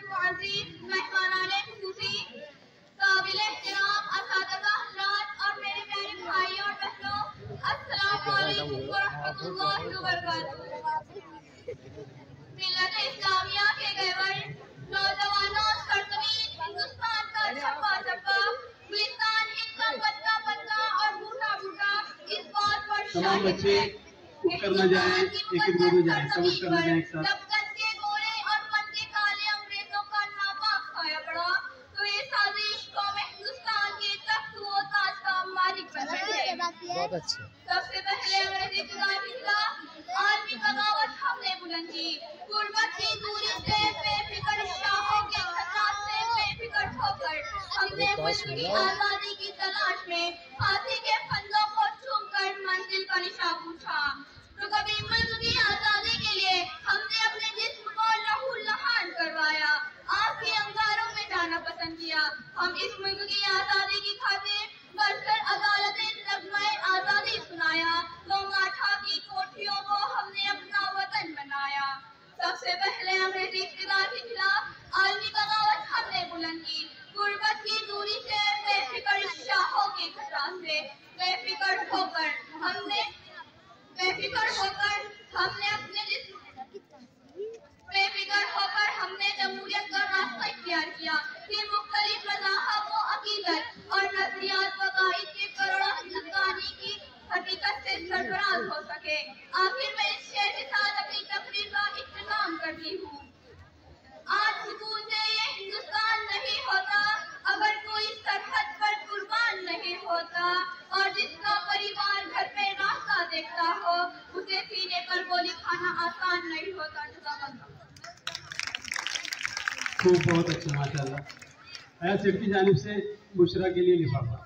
मेहमानाने खुसूसी, काबिल एहतराम असातिज़ा हज़रात और मेरे प्यारे भाई और बहनों, अस्सलामु अलैकुम व रहमतुल्लाहि व बरकातुहू। मिल्लत इस्लामिया के गैवर नौजवानों, सरज़मीन हिंदुस्तान का छप्पा छप्पा, गुलिस्तान हिंद का पत्ता पत्ता और बूटा बूटा इस बात पर तमाम बच्चे उठकर न जाएं, एक एक दो जाएं, सब उठकर न जाएं एक साथ। जब कच्चे गोरे और मन के काले अंग्रेजों का नापाक खाया पड़ा तो ये साजिश कौम हिंदुस्तान के तख्त व ताज का मालिक बन गए। बहुत अच्छे। सबसे पहले अंग्रेजी खिला आलमी बगावत हमने बुलंद की, गुर्बत की दूरी से बेफिक्र शाहों के खतरात से बेफिक्र होकर हमने मुल्क की आजादी की तलाश में फांसी के फंदों को चूमकर मंजिल का निशान पूछा। तो कभी मुल्क की आजादी के लिए हमने अपने जिस्म को लहू लहान करवाया, आग के अंगारों में जाना पसंद किया। हम इस मुल्क की आजादी की खातिर बरसर अदालतें नगमाए आजादी सुनाया, तो माठा की कोठियों को हमने अपना वतन बनाया। सबसे पहले अंग्रेजी इक़्तिदार के खिलाफ आलमी बगावत हमने बुलंद की, गुर्बत की दूरी से बेफिक्र शाहों के खतरात से बेफिक्र होकर हमने जमहूरियत का रास्ता इख्तियार किया कि मुख्तलिफ मज़ाहब व अक़ीदत और नज़रियात व अक़ाइद के करोड़ों हिंदुस्तानी की हकीकत से सरफराज हो सके। आखिर मैं इस शेर के साथ अपनी तकरीर का इख्तिताम करती हूँ। आज सुकून से ये हिंदुस्तान नहीं होता अगर कोई सरहद पर कुर्बान नहीं होता, और जिसका परिवार घर में रास्ता देखता हो उसे सीने पर गोली खाना आसान नहीं होता। खूब, बहुत अच्छा, माशाल्लाह। आया सेठ की जानिब से बुशरा के लिए लिफाफा।